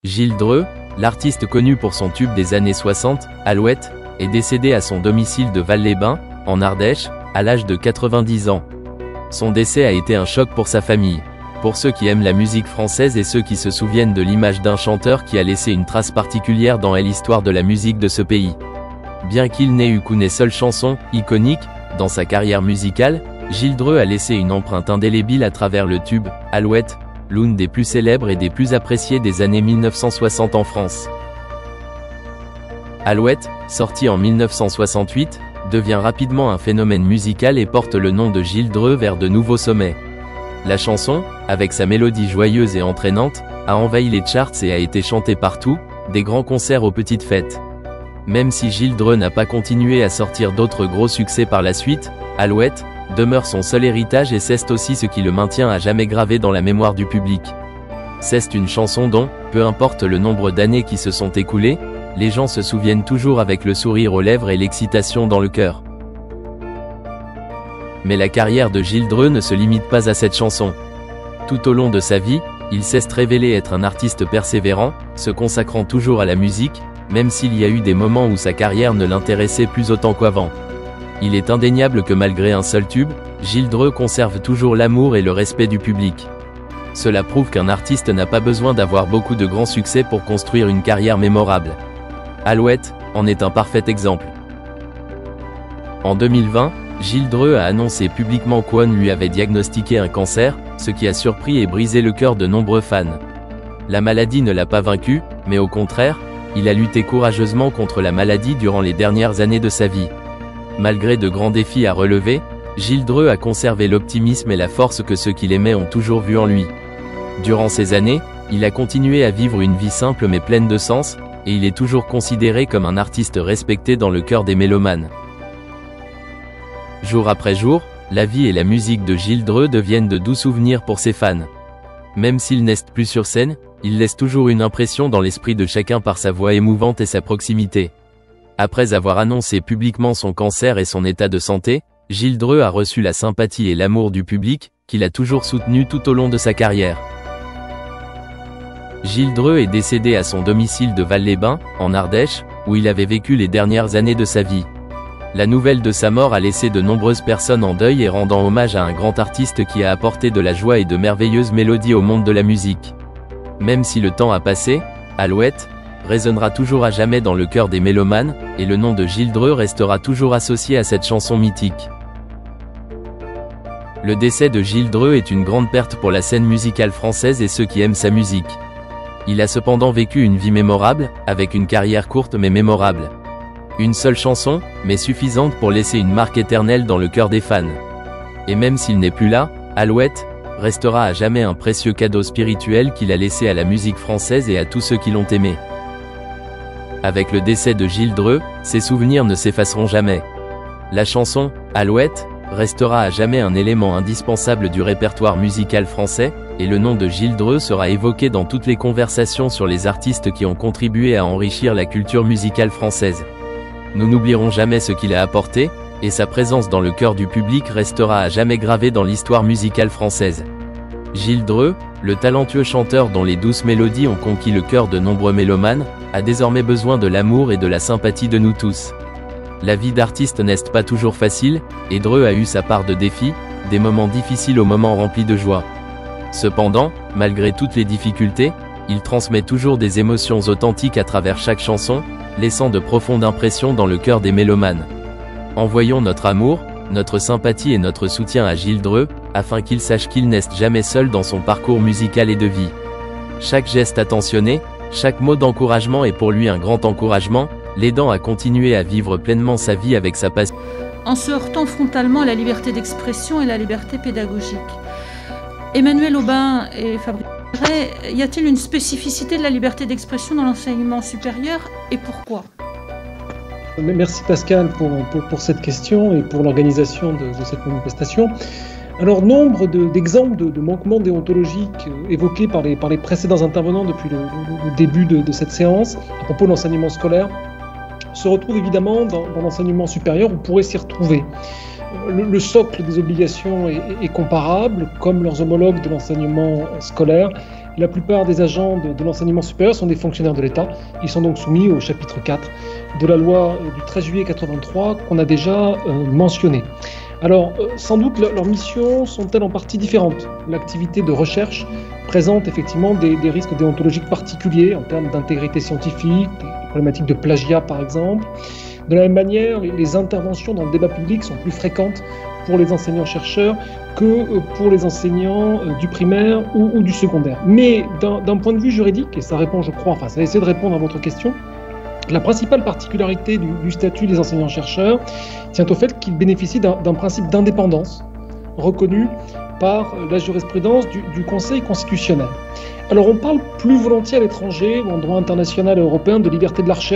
Gilles Dreux, l'artiste connu pour son tube des années 60, Alouette, est décédé à son domicile de Vals-les-Bains, en Ardèche, à l'âge de 90 ans. Son décès a été un choc pour sa famille. Pour ceux qui aiment la musique française et ceux qui se souviennent de l'image d'un chanteur qui a laissé une trace particulière dans l'histoire de la musique de ce pays. Bien qu'il n'ait eu qu'une seule chanson, iconique, dans sa carrière musicale, Gilles Dreux a laissé une empreinte indélébile à travers le tube, Alouette, l'une des plus célèbres et des plus appréciées des années 1960 en France. Alouette, sorti en 1968, devient rapidement un phénomène musical et porte le nom de Gilles Dreux vers de nouveaux sommets. La chanson, avec sa mélodie joyeuse et entraînante, a envahi les charts et a été chantée partout, des grands concerts aux petites fêtes. Même si Gilles Dreux n'a pas continué à sortir d'autres gros succès par la suite, Alouette demeure son seul héritage et c'est aussi ce qui le maintient à jamais gravé dans la mémoire du public. C'est une chanson dont, peu importe le nombre d'années qui se sont écoulées, les gens se souviennent toujours avec le sourire aux lèvres et l'excitation dans le cœur. Mais la carrière de Gilles Dreux ne se limite pas à cette chanson. Tout au long de sa vie, il s'est révélé être un artiste persévérant, se consacrant toujours à la musique, même s'il y a eu des moments où sa carrière ne l'intéressait plus autant qu'avant. Il est indéniable que malgré un seul tube, Gilles Dreux conserve toujours l'amour et le respect du public. Cela prouve qu'un artiste n'a pas besoin d'avoir beaucoup de grands succès pour construire une carrière mémorable. Alouette en est un parfait exemple. En 2020, Gilles Dreux a annoncé publiquement qu'on lui avait diagnostiqué un cancer, ce qui a surpris et brisé le cœur de nombreux fans. La maladie ne l'a pas vaincu, mais au contraire, il a lutté courageusement contre la maladie durant les dernières années de sa vie. Malgré de grands défis à relever, Gilles Dreux a conservé l'optimisme et la force que ceux qu'il aimait ont toujours vu en lui. Durant ces années, il a continué à vivre une vie simple mais pleine de sens, et il est toujours considéré comme un artiste respecté dans le cœur des mélomanes. Jour après jour, la vie et la musique de Gilles Dreux deviennent de doux souvenirs pour ses fans. Même s'il n'est plus sur scène, il laisse toujours une impression dans l'esprit de chacun par sa voix émouvante et sa proximité. Après avoir annoncé publiquement son cancer et son état de santé, Gilles Dreux a reçu la sympathie et l'amour du public, qu'il a toujours soutenu tout au long de sa carrière. Gilles Dreux est décédé à son domicile de Vals-les-Bains, en Ardèche, où il avait vécu les dernières années de sa vie. La nouvelle de sa mort a laissé de nombreuses personnes en deuil et rendant hommage à un grand artiste qui a apporté de la joie et de merveilleuses mélodies au monde de la musique. Même si le temps a passé, Alouette résonnera toujours à jamais dans le cœur des mélomanes, et le nom de Gilles Dreux restera toujours associé à cette chanson mythique. Le décès de Gilles Dreux est une grande perte pour la scène musicale française et ceux qui aiment sa musique. Il a cependant vécu une vie mémorable, avec une carrière courte mais mémorable. Une seule chanson, mais suffisante pour laisser une marque éternelle dans le cœur des fans. Et même s'il n'est plus là, Alouette restera à jamais un précieux cadeau spirituel qu'il a laissé à la musique française et à tous ceux qui l'ont aimé. Avec le décès de Gilles Dreux, ses souvenirs ne s'effaceront jamais. La chanson « Alouette » restera à jamais un élément indispensable du répertoire musical français, et le nom de Gilles Dreux sera évoqué dans toutes les conversations sur les artistes qui ont contribué à enrichir la culture musicale française. Nous n'oublierons jamais ce qu'il a apporté, et sa présence dans le cœur du public restera à jamais gravée dans l'histoire musicale française. Gilles Dreux, le talentueux chanteur dont les douces mélodies ont conquis le cœur de nombreux mélomanes, a désormais besoin de l'amour et de la sympathie de nous tous. La vie d'artiste n'est pas toujours facile, et Dreux a eu sa part de défis, des moments difficiles aux moments remplis de joie. Cependant, malgré toutes les difficultés, il transmet toujours des émotions authentiques à travers chaque chanson, laissant de profondes impressions dans le cœur des mélomanes. Envoyons notre amour, notre sympathie et notre soutien à Gilles Dreux, afin qu'il sache qu'il n'est jamais seul dans son parcours musical et de vie. Chaque geste attentionné, chaque mot d'encouragement est pour lui un grand encouragement, l'aidant à continuer à vivre pleinement sa vie avec sa passion. En se heurtant frontalement à la liberté d'expression et la liberté pédagogique. Emmanuel Aubin et Fabrice Perret, y a-t-il une spécificité de la liberté d'expression dans l'enseignement supérieur et pourquoi ? Merci Pascal pour cette question et pour l'organisation de cette manifestation. Alors, nombre d'exemples de manquements déontologiques évoqués par les précédents intervenants depuis le début de cette séance à propos de l'enseignement scolaire se retrouvent évidemment dans l'enseignement supérieur. On pourrait s'y retrouver. Le socle des obligations est comparable, comme leurs homologues de l'enseignement scolaire. La plupart des agents de l'enseignement supérieur sont des fonctionnaires de l'État. Ils sont donc soumis au chapitre 4 de la loi du 13 juillet 83 qu'on a déjà mentionné. Alors, sans doute, leurs missions sont-elles en partie différentes. L'activité de recherche présente effectivement des risques déontologiques particuliers en termes d'intégrité scientifique, des problématiques de plagiat par exemple. De la même manière, les interventions dans le débat public sont plus fréquentes pour les enseignants-chercheurs que pour les enseignants du primaire ou du secondaire. Mais d'un point de vue juridique, et ça répond, je crois, ça essaie de répondre à votre question, la principale particularité du statut des enseignants-chercheurs tient au fait qu'ils bénéficient d'un principe d'indépendance reconnu par la jurisprudence du Conseil constitutionnel. Alors on parle plus volontiers à l'étranger ou en droit international et européen de liberté de la recherche.